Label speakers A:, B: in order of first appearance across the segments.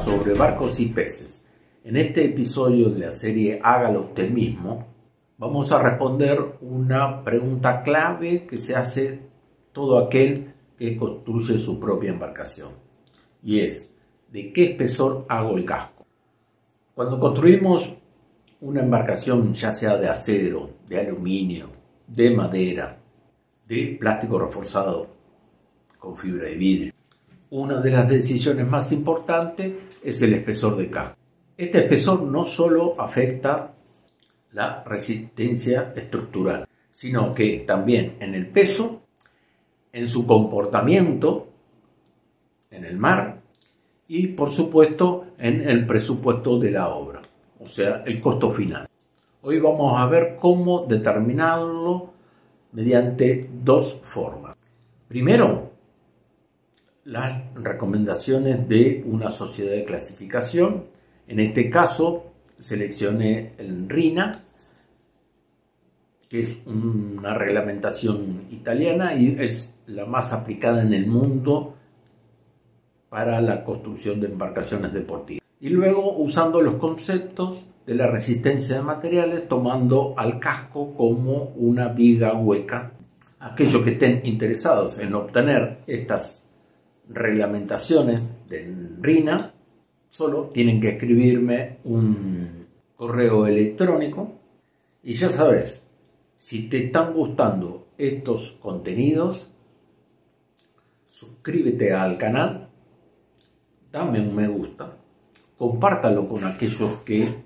A: sobre barcos y peces. En este episodio de la serie Hágalo usted mismo, vamos a responder una pregunta clave que se hace todo aquel que construye su propia embarcación. Y es, ¿de qué espesor hago el casco? Cuando construimos una embarcación, ya sea de acero, de aluminio, de madera, de plástico reforzado con fibra de vidrio, una de las decisiones más importantes es el espesor de casco. Este espesor no solo afecta la resistencia estructural, sino que también en el peso, en su comportamiento en el mar y por supuesto en el presupuesto de la obra, o sea, el costo final. Hoy vamos a ver cómo determinarlo mediante dos formas. Primero, las recomendaciones de una sociedad de clasificación. En este caso seleccioné el RINA, que es una reglamentación italiana y es la más aplicada en el mundo para la construcción de embarcaciones deportivas. Y luego usando los conceptos de la resistencia de materiales, tomando al casco como una viga hueca. Aquellos que estén interesados en obtener estas reglamentaciones del RINA, solo tienen que escribirme un correo electrónico y ya sabes, si te están gustando estos contenidos, suscríbete al canal, dame un me gusta, compártalo con aquellos que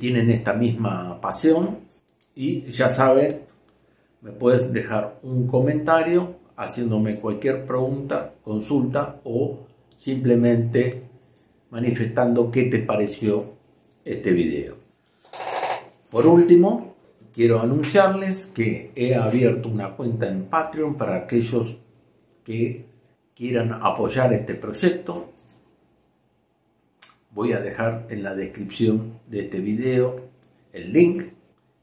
A: tienen esta misma pasión y ya saben, me puedes dejar un comentario haciéndome cualquier pregunta, consulta o simplemente manifestando qué te pareció este video. Por último, quiero anunciarles que he abierto una cuenta en Patreon para aquellos que quieran apoyar este proyecto. Voy a dejar en la descripción de este video el link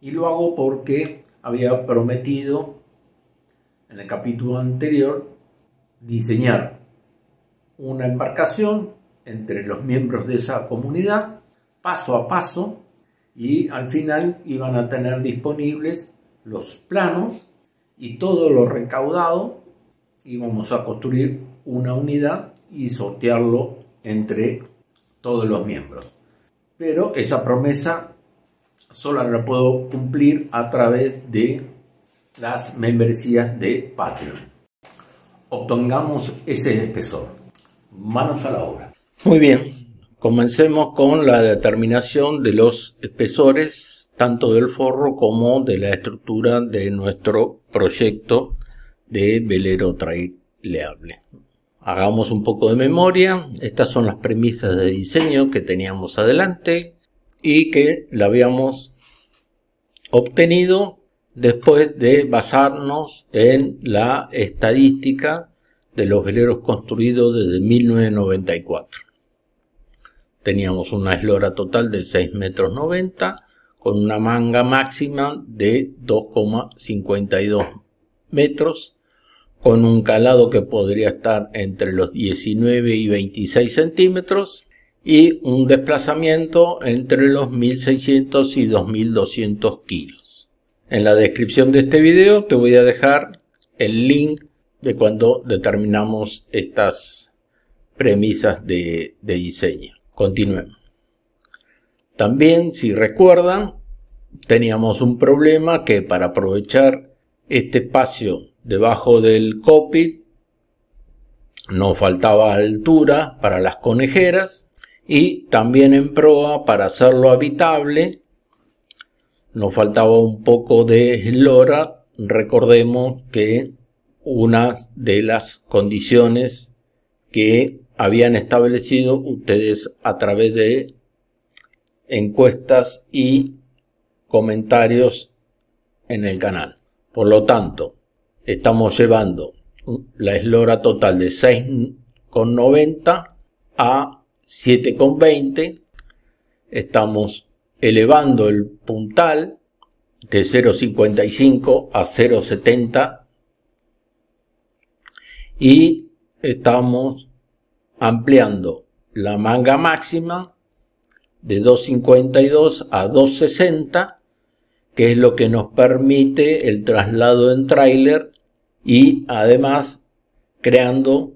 A: y lo hago porque había prometido en el capítulo anterior diseñar una embarcación entre los miembros de esa comunidad paso a paso y al final iban a tener disponibles los planos y todo lo recaudado íbamos a construir una unidad y sortearlo entre todos los miembros. Pero esa promesa solo la puedo cumplir a través de las membresías de Patreon. Obtengamos ese espesor. Manos a la obra. Muy bien, comencemos con la determinación de los espesores, tanto del forro como de la estructura de nuestro proyecto de velero traileable. Hagamos un poco de memoria. Estas son las premisas de diseño que teníamos adelante y que la habíamos obtenido después de basarnos en la estadística de los veleros construidos desde 1994. Teníamos una eslora total de 6,90 metros con una manga máxima de 2,52 metros, con un calado que podría estar entre los 19 y 26 centímetros y un desplazamiento entre los 1.600 y 2.200 kilos. En la descripción de este video te voy a dejar el link de cuando determinamos estas premisas de diseño. Continuemos. También, si recuerdan, teníamos un problema que para aprovechar este espacio debajo del cockpit nos faltaba altura para las conejeras y también en proa para hacerlo habitable nos faltaba un poco de eslora. Recordemos que una de las condiciones que habían establecido ustedes a través de encuestas y comentarios en el canal. Por lo tanto, estamos llevando la eslora total de 6,90 a 7,20. Estamos elevando el puntal de 0,55 a 0,70 y estamos ampliando la manga máxima de 252 a 260, que es lo que nos permite el traslado en tráiler y además creando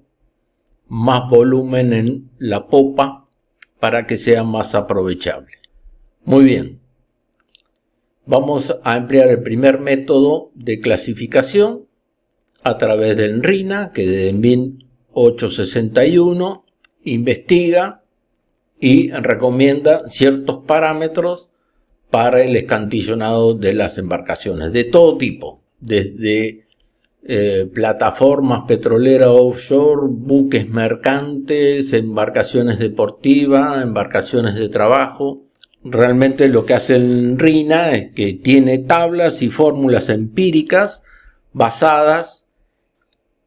A: más volumen en la popa para que sea más aprovechable. Muy bien. Vamos a emplear el primer método de clasificación a través del RINA, que desde 1861 investiga y recomienda ciertos parámetros para el escantillonado de las embarcaciones de todo tipo, desde plataformas petroleras offshore, buques mercantes, embarcaciones deportivas, embarcaciones de trabajo. Realmente lo que hace el RINA es que tiene tablas y fórmulas empíricas basadas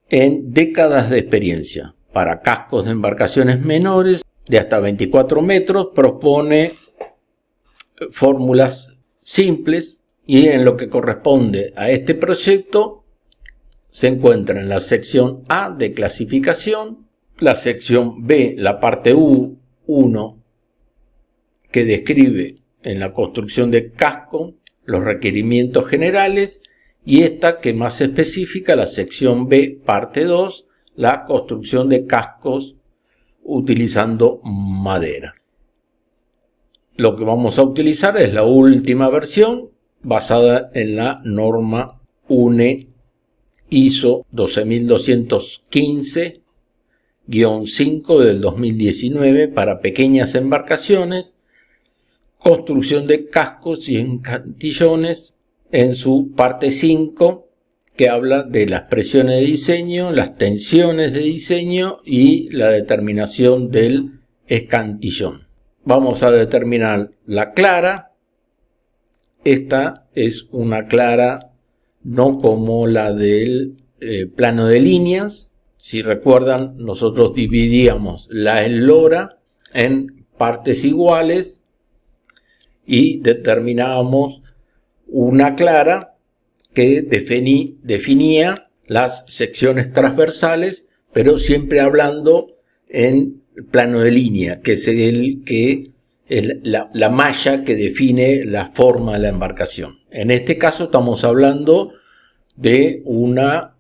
A: en décadas de experiencia. Para cascos de embarcaciones menores de hasta 24 metros propone fórmulas simples, y en lo que corresponde a este proyecto se encuentra en la sección A de clasificación, la sección B, la parte U1, que describe en la construcción de casco los requerimientos generales, y esta que más específica, la sección B, parte 2, la construcción de cascos utilizando madera. Lo que vamos a utilizar es la última versión basada en la norma UNE ISO 12215-5 del 2019 para pequeñas embarcaciones, construcción de cascos y encantillones, en su parte 5, que habla de las presiones de diseño, las tensiones de diseño y la determinación del escantillón. Vamos a determinar la clara. Esta es una clara no como la del plano de líneas. Si recuerdan, nosotros dividíamos la eslora en partes iguales y determinábamos una clara que definía las secciones transversales, pero siempre hablando en plano de línea, que es la malla que define la forma de la embarcación. En este caso estamos hablando de una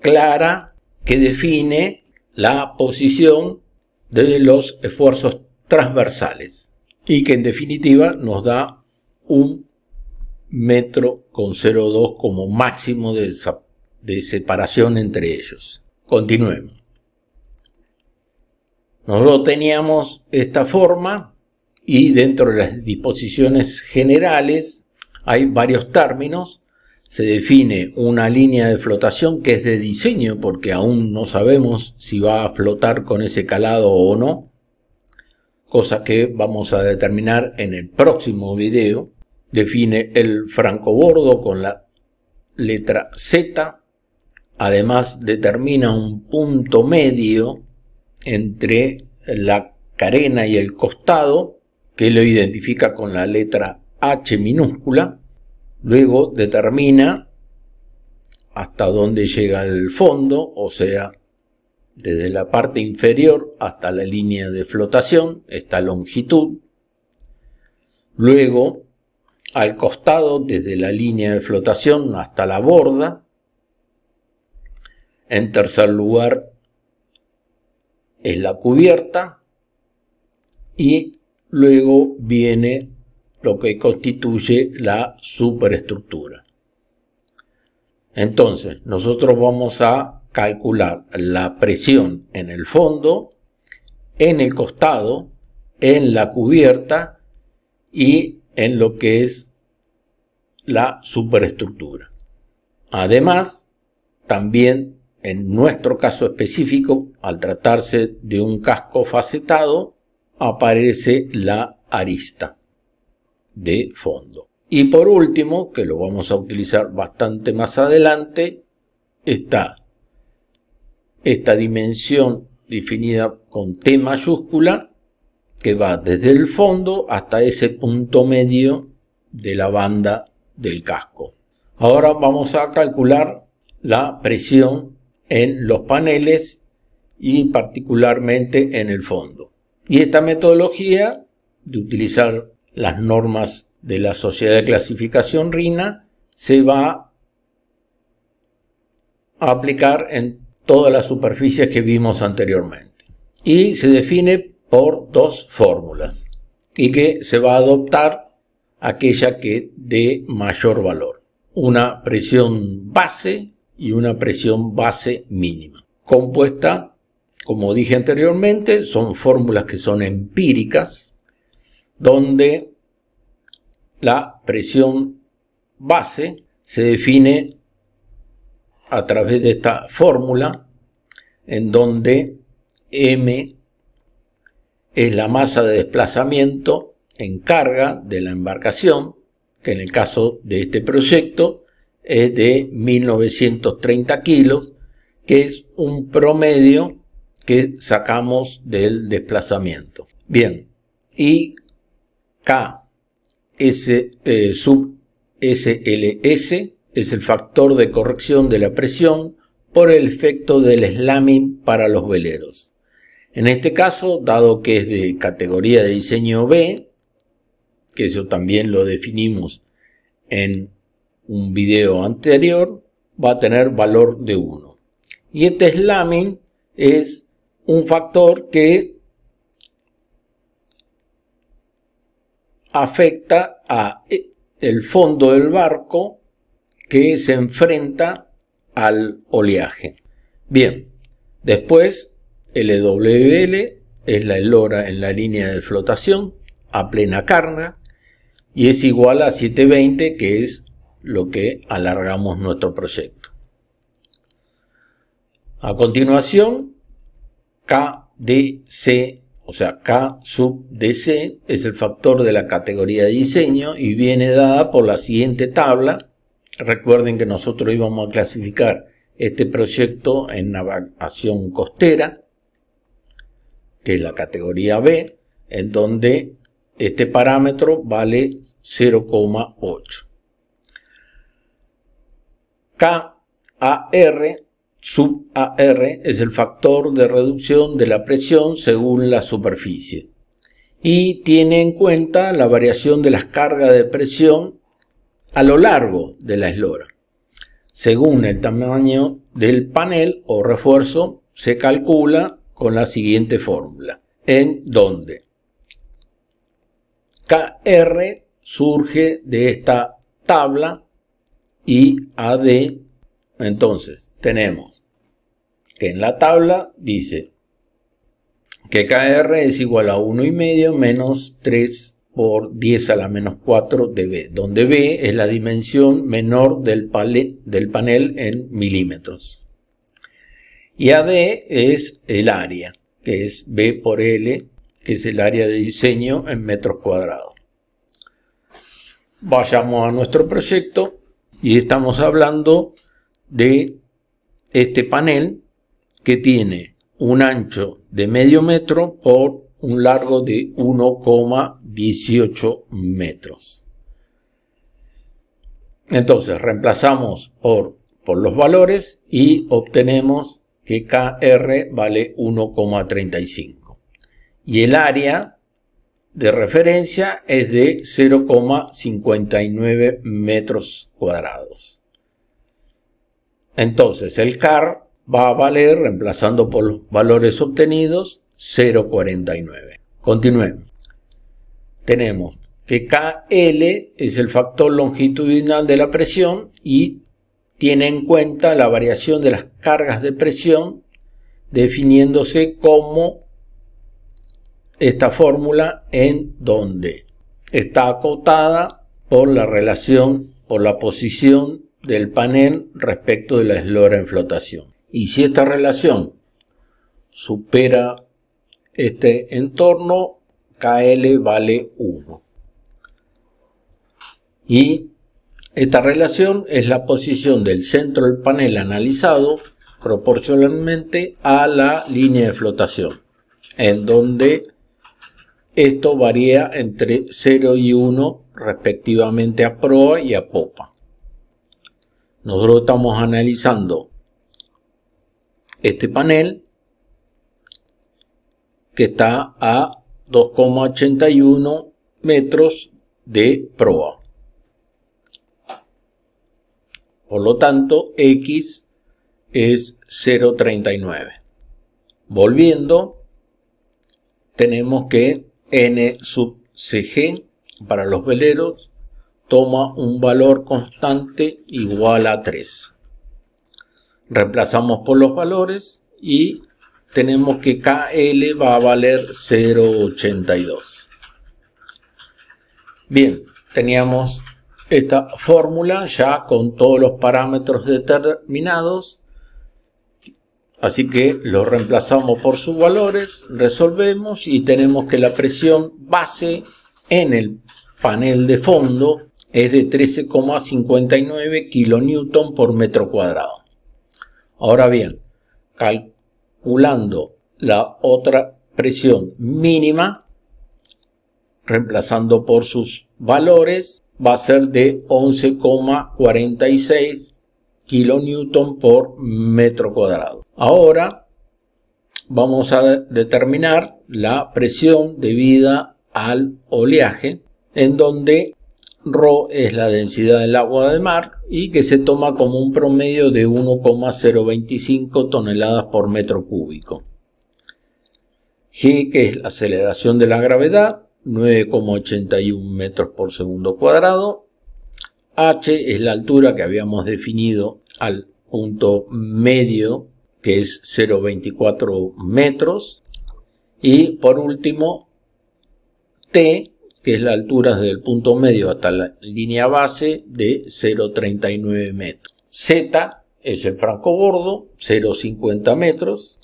A: clara que define la posición de los esfuerzos transversales y que en definitiva nos da 1,02 metros como máximo de separación entre ellos. Continuemos. Nosotros teníamos esta forma y dentro de las disposiciones generales hay varios términos. Se define una línea de flotación que es de diseño porque aún no sabemos si va a flotar con ese calado o no, cosa que vamos a determinar en el próximo video. Define el francobordo con la letra Z. Además determina un punto medio entre la carena y el costado, que lo identifica con la letra H minúscula. Luego determina hasta dónde llega el fondo, o sea, desde la parte inferior hasta la línea de flotación, esta longitud. Luego, al costado, desde la línea de flotación hasta la borda. En tercer lugar, es la cubierta. Y luego viene lo que constituye la superestructura. Entonces, nosotros vamos a calcular la presión en el fondo, en el costado, en la cubierta y en lo que es la superestructura. Además, también en nuestro caso específico, al tratarse de un casco facetado, aparece la arista de fondo. Y por último, que lo vamos a utilizar bastante más adelante, está esta dimensión definida con T mayúscula, que va desde el fondo hasta ese punto medio de la banda del casco. Ahora vamos a calcular la presión en los paneles y particularmente en el fondo. Y esta metodología de utilizar las normas de la Sociedad de Clasificación RINA se va a aplicar en todas las superficies que vimos anteriormente. Y se define por dos fórmulas y que se va a adoptar aquella que dé mayor valor. Una presión base y una presión base mínima. Compuesta, como dije anteriormente, son fórmulas que son empíricas, donde la presión base se define a través de esta fórmula, en donde M es la masa de desplazamiento en carga de la embarcación, que en el caso de este proyecto es de 1930 kilos, que es un promedio que sacamos del desplazamiento. Bien, y K sub SLS es el factor de corrección de la presión por el efecto del slamming para los veleros. En este caso, dado que es de categoría de diseño B, que eso también lo definimos en un video anterior, va a tener valor de 1. Y este slamming es un factor que afecta a el fondo del barco que se enfrenta al oleaje. Bien, después LWL es la eslora en la línea de flotación a plena carga y es igual a 720, que es lo que alargamos nuestro proyecto. A continuación, KDC, o sea, K sub DC es el factor de la categoría de diseño y viene dada por la siguiente tabla. Recuerden que nosotros íbamos a clasificar este proyecto en navegación costera, que es la categoría B, en donde este parámetro vale 0,8. KAR sub AR es el factor de reducción de la presión según la superficie y tiene en cuenta la variación de las cargas de presión a lo largo de la eslora. Según el tamaño del panel o refuerzo, se calcula con la siguiente fórmula, en donde KR surge de esta tabla y AD, entonces tenemos que en la tabla dice que KR es igual a 1,5 menos 3 por 10 a la menos 4 de B, donde B es la dimensión menor del panel en milímetros. Y AD es el área, que es B por L, que es el área de diseño en metros cuadrados. Vayamos a nuestro proyecto y estamos hablando de este panel que tiene un ancho de medio metro por un largo de 1,18 metros. Entonces reemplazamos por los valores y obtenemos que KR vale 1,35 y el área de referencia es de 0,59 metros cuadrados. Entonces el CAR va a valer, reemplazando por los valores obtenidos, 0,49. Continuemos. Tenemos que KL es el factor longitudinal de la presión y tiene en cuenta la variación de las cargas de presión, definiéndose como esta fórmula, en donde está acotada por la relación, por la posición del panel respecto de la eslora en flotación. Y si esta relación supera este entorno, KL vale 1. Y esta relación es la posición del centro del panel analizado proporcionalmente a la línea de flotación, en donde esto varía entre 0 y 1 respectivamente a proa y a popa. Nosotros estamos analizando este panel que está a 2,81 metros de proa. Por lo tanto, X es 0,39. Volviendo, tenemos que N sub CG para los veleros toma un valor constante igual a 3. Reemplazamos por los valores y tenemos que KL va a valer 0,82. Bien, teníamos esta fórmula ya con todos los parámetros determinados. Así que los reemplazamos por sus valores, resolvemos y tenemos que la presión base en el panel de fondo es de 13,59 kN por metro cuadrado. Ahora bien, calculando la otra presión mínima, reemplazando por sus valores, va a ser de 11,46 kN por metro cuadrado. Ahora vamos a determinar la presión debida al oleaje, en donde ρ es la densidad del agua de mar y que se toma como un promedio de 1,025 toneladas por metro cúbico. G, que es la aceleración de la gravedad, 9,81 metros por segundo cuadrado. H es la altura que habíamos definido al punto medio, que es 0,24 metros. Y por último, T, que es la altura desde el punto medio hasta la línea base de 0,39 metros. Z es el francobordo, 0,50 metros.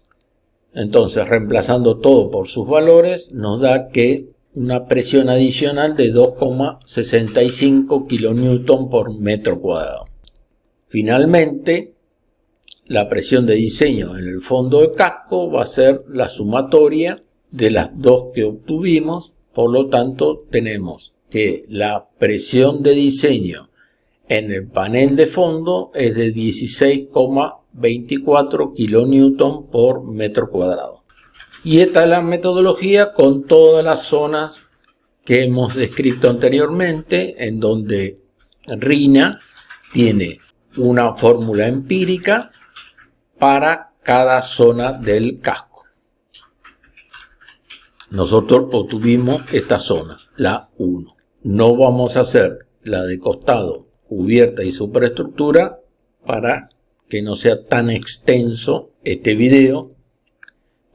A: Entonces, reemplazando todo por sus valores, nos da que una presión adicional de 2,65 kN por metro cuadrado. Finalmente, la presión de diseño en el fondo del casco va a ser la sumatoria de las dos que obtuvimos. Por lo tanto, tenemos que la presión de diseño en el panel de fondo es de 16,24 kN por metro cuadrado. Y esta es la metodología con todas las zonas que hemos descrito anteriormente, en donde RINA tiene una fórmula empírica para cada zona del casco. Nosotros obtuvimos esta zona, la 1. No vamos a hacer la de costado, cubierta y superestructura para que no sea tan extenso este video,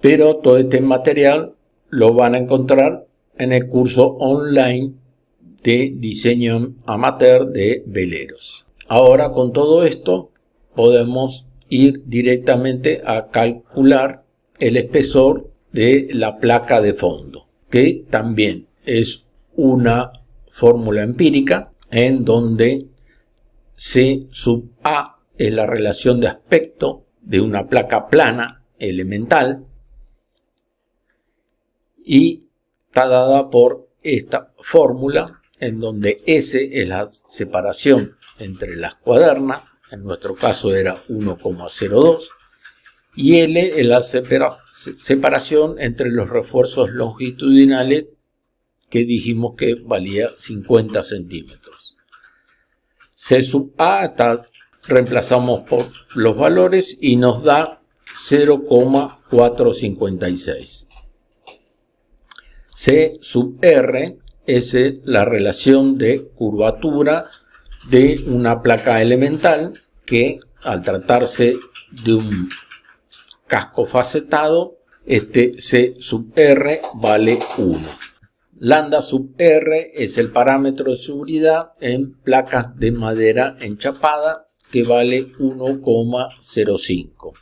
A: pero todo este material lo van a encontrar en el curso online de diseño amateur de veleros. Ahora, con todo esto podemos ir directamente a calcular el espesor de la placa de fondo, que también es una fórmula empírica en donde C sub A es la relación de aspecto de una placa plana elemental y está dada por esta fórmula, en donde S es la separación entre las cuadernas, en nuestro caso era 1,02, y L es la separación entre los refuerzos longitudinales, que dijimos que valía 50 centímetros. C sub A reemplazamos por los valores y nos da 0,456. C sub R es la relación de curvatura de una placa elemental, que al tratarse de un casco facetado, este C sub R vale 1. Lambda sub R es el parámetro de seguridad en placas de madera enchapada, que vale 1,05.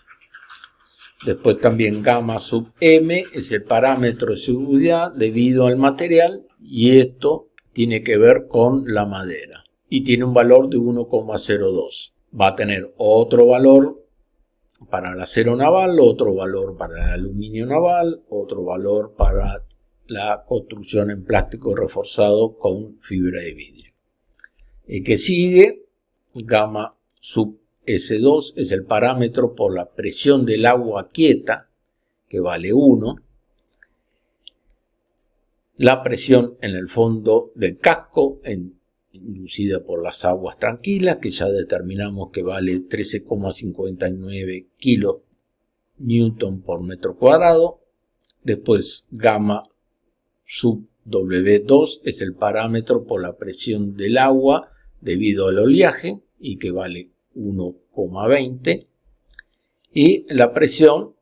A: Después también gamma sub M es el parámetro de seguridad debido al material, y esto tiene que ver con la madera y tiene un valor de 1,02. Va a tener otro valor para el acero naval, otro valor para el aluminio naval, otro valor para la construcción en plástico reforzado con fibra de vidrio. El que sigue, gamma sub S2, es el parámetro por la presión del agua quieta, que vale 1. la presión en el fondo del casco inducida por las aguas tranquilas, que ya determinamos que vale 13,59 kilos newton por metro cuadrado. Después gamma sub W2 es el parámetro por la presión del agua debido al oleaje y que vale 1,20, y la presión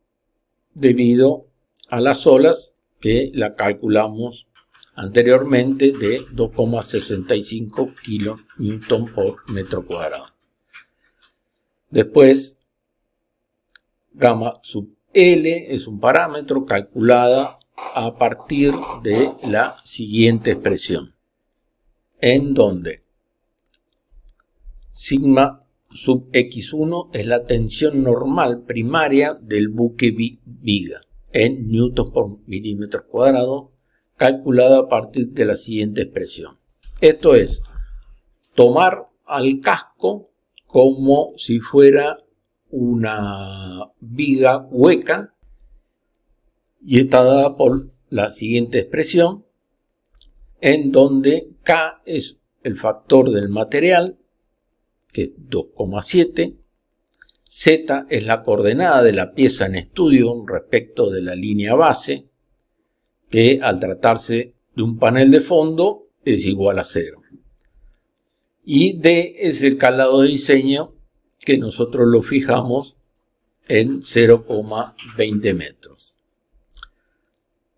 A: debido a las olas, que la calculamos anteriormente, de 2,65 kilonewton por metro cuadrado. Después, gamma sub L es un parámetro calculada a partir de la siguiente expresión, en donde sigma sub x1 es la tensión normal primaria del buque viga en newtons por milímetro cuadrado, calculada a partir de la siguiente expresión. Esto es tomar al casco como si fuera una viga hueca, y está dada por la siguiente expresión, en donde K es el factor del material, que es 2,7, Z es la coordenada de la pieza en estudio respecto de la línea base, que al tratarse de un panel de fondo es igual a 0. Y D es el calado de diseño, que nosotros lo fijamos en 0,20 metros.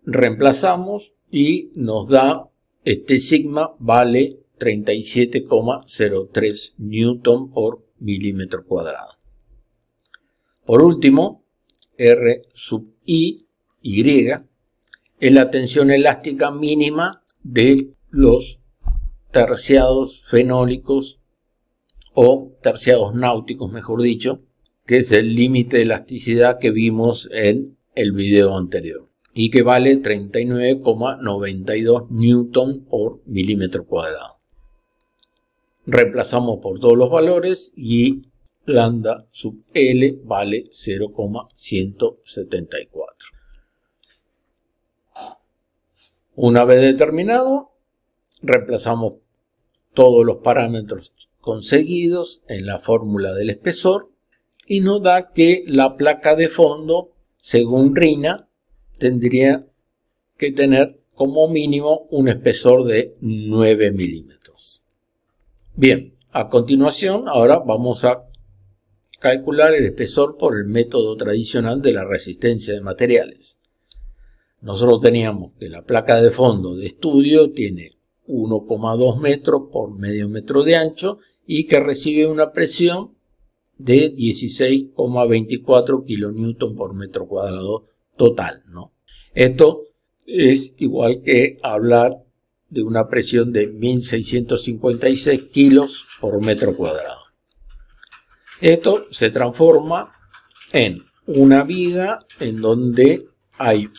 A: Reemplazamos y nos da, este sigma vale 37,03 newton por milímetro cuadrado. Por último, R sub Y es la tensión elástica mínima de los terciados fenólicos, o terciados náuticos, mejor dicho, que es el límite de elasticidad que vimos en el video anterior, y que vale 39,92 newton por milímetro cuadrado. Reemplazamos por todos los valores y lambda sub L vale 0,174. Una vez determinado, reemplazamos todos los parámetros conseguidos en la fórmula del espesor y nos da que la placa de fondo, según RINA, tendría que tener como mínimo un espesor de 9 milímetros. Bien, a continuación ahora vamos a calcular el espesor por el método tradicional de la resistencia de materiales. Nosotros teníamos que la placa de fondo de estudio tiene 1,2 metros por medio metro de ancho y que recibe una presión de 16,24 kilonewton por metro cuadrado total, ¿no? Esto es igual que hablar de una presión de 1656 kilos por metro cuadrado. Esto se transforma en una viga en donde hay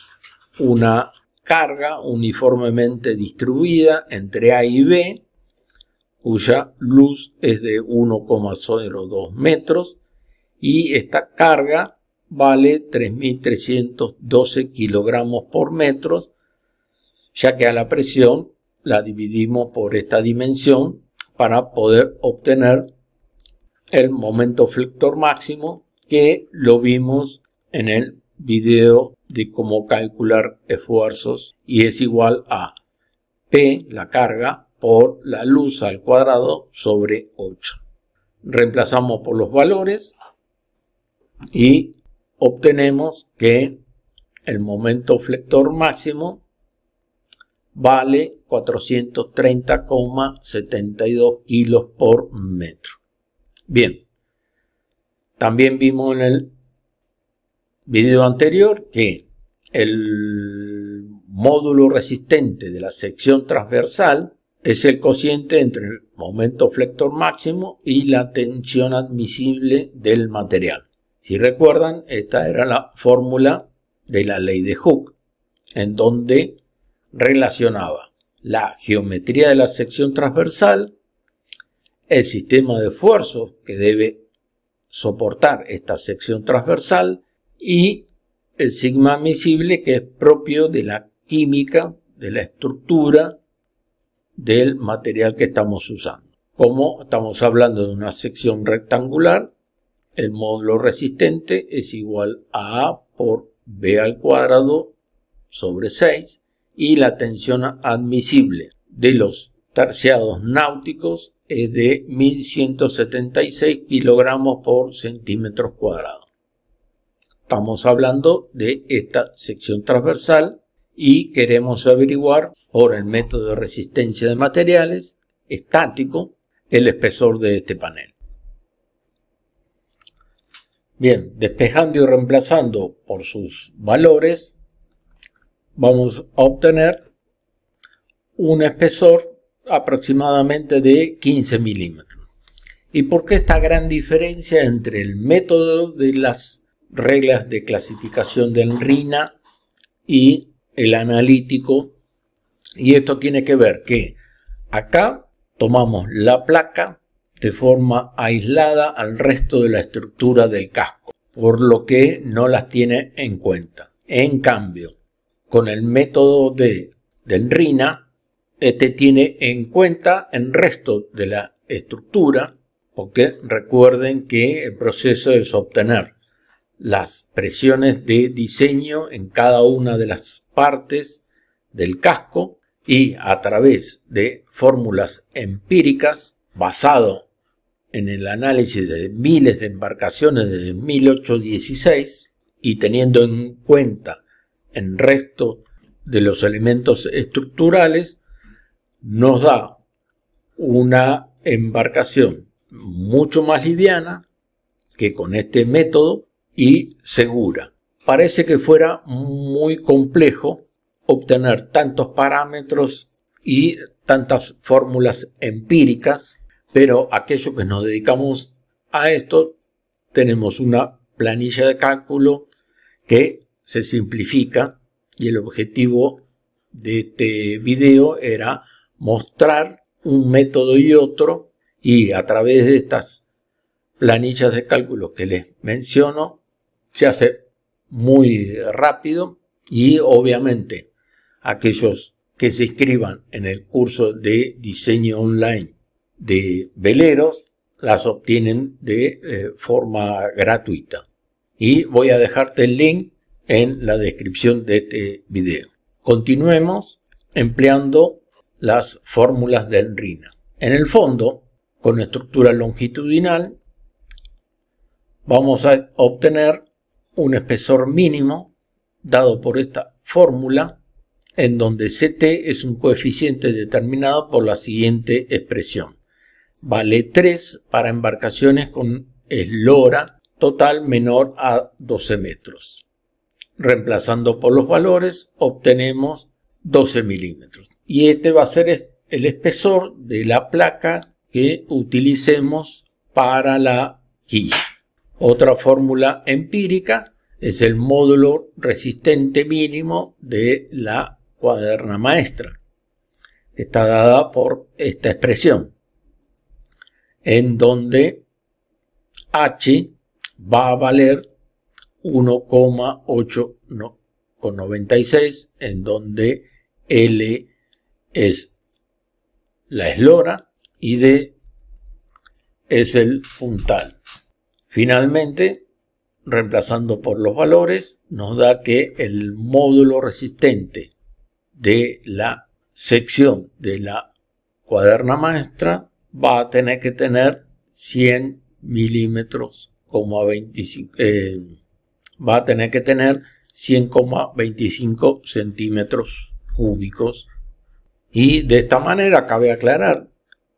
A: una carga uniformemente distribuida entre A y B, cuya luz es de 1,02 metros, y esta carga vale 3.312 kilogramos por metro, ya que a la presión la dividimos por esta dimensión para poder obtener el momento flector máximo, que lo vimos en el video de cómo calcular esfuerzos, y es igual a P, la carga, por la luz al cuadrado sobre 8. Reemplazamos por los valores y obtenemos que el momento flector máximo vale 430,72 kilos por metro. Bien, también vimos en el video anterior que el módulo resistente de la sección transversal es el cociente entre el momento flector máximo y la tensión admisible del material. Si recuerdan, esta era la fórmula de la ley de Hooke, en donde relacionaba la geometría de la sección transversal, el sistema de esfuerzos que debe soportar esta sección transversal y el sigma admisible, que es propio de la química de la estructura del material que estamos usando. Como estamos hablando de una sección rectangular, el módulo resistente es igual a A por B al cuadrado sobre 6 y la tensión admisible de los terciados náuticos es de 1176 kilogramos por centímetros cuadrados. Estamos hablando de esta sección transversal y queremos averiguar por el método de resistencia de materiales estático el espesor de este panel. Bien, despejando y reemplazando por sus valores, vamos a obtener un espesor aproximadamente de 15 milímetros. ¿Y por qué esta gran diferencia entre el método de las reglas de clasificación del RINA y el analítico? Y esto tiene que ver que acá tomamos la placa de forma aislada al resto de la estructura del casco, por lo que no las tiene en cuenta. En cambio, con el método del RINA, este tiene en cuenta el resto de la estructura, porque recuerden que el proceso es obtener las presiones de diseño en cada una de las partes del casco y a través de fórmulas empíricas basado en el análisis de miles de embarcaciones desde 1816 y teniendo en cuenta el resto de los elementos estructurales, nos da una embarcación mucho más liviana que con este método y segura. Parece que fuera muy complejo obtener tantos parámetros y tantas fórmulas empíricas, pero aquellos que nos dedicamos a esto tenemos una planilla de cálculo que se simplifica y el objetivo de este video era mostrar un método y otro y a través de estas planillas de cálculo que les menciono se hace muy rápido y obviamente aquellos que se inscriban en el curso de diseño online de veleros las obtienen de forma gratuita y voy a dejarte el link en la descripción de este video. Continuemos empleando las fórmulas del RINA. En el fondo, con estructura longitudinal, vamos a obtener un espesor mínimo dado por esta fórmula, en donde CT es un coeficiente determinado por la siguiente expresión. Vale 3 para embarcaciones con eslora total menor a 12 metros. Reemplazando por los valores, obtenemos 12 milímetros. Y este va a ser el espesor de la placa que utilicemos para la quilla. Otra fórmula empírica es el módulo resistente mínimo de la cuaderna maestra. Está dada por esta expresión, en donde H va a valer 1,896, en donde L es la eslora y D es el puntal. Finalmente, reemplazando por los valores, nos da que el módulo resistente de la sección de la cuaderna maestra va a tener que tener 100 milímetros, va a tener que tener 100,25 centímetros cúbicos. Y de esta manera cabe aclarar,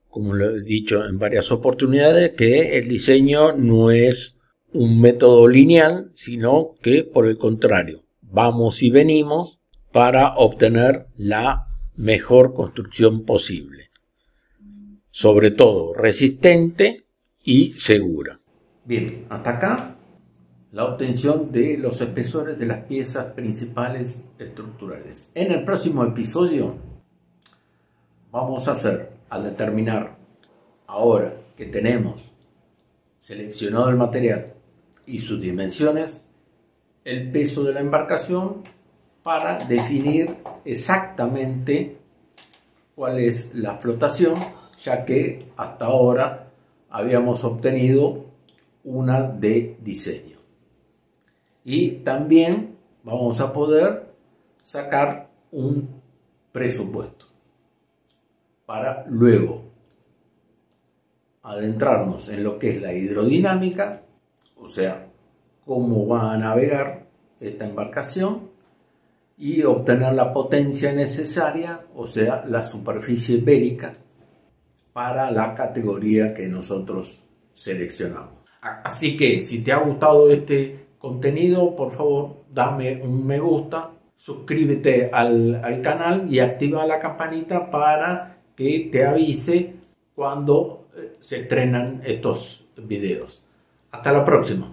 A: como lo he dicho en varias oportunidades, que el diseño no es un método lineal, sino que por el contrario, vamos y venimos para obtener la mejor construcción posible. Sobre todo resistente y segura. Bien, hasta acá la obtención de los espesores de las piezas principales estructurales. En el próximo episodio vamos a hacer, al determinar, ahora que tenemos seleccionado el material y sus dimensiones, el peso de la embarcación para definir exactamente cuál es la flotación, ya que hasta ahora habíamos obtenido una de diseño. Y también vamos a poder sacar un presupuesto para luego adentrarnos en lo que es la hidrodinámica, o sea, cómo va a navegar esta embarcación, y obtener la potencia necesaria, o sea, la superficie bélica para la categoría que nosotros seleccionamos. Así que si te ha gustado este contenido, por favor, dame un me gusta, suscríbete al canal y activa la campanita para que te avise cuando se estrenan estos videos. Hasta la próxima.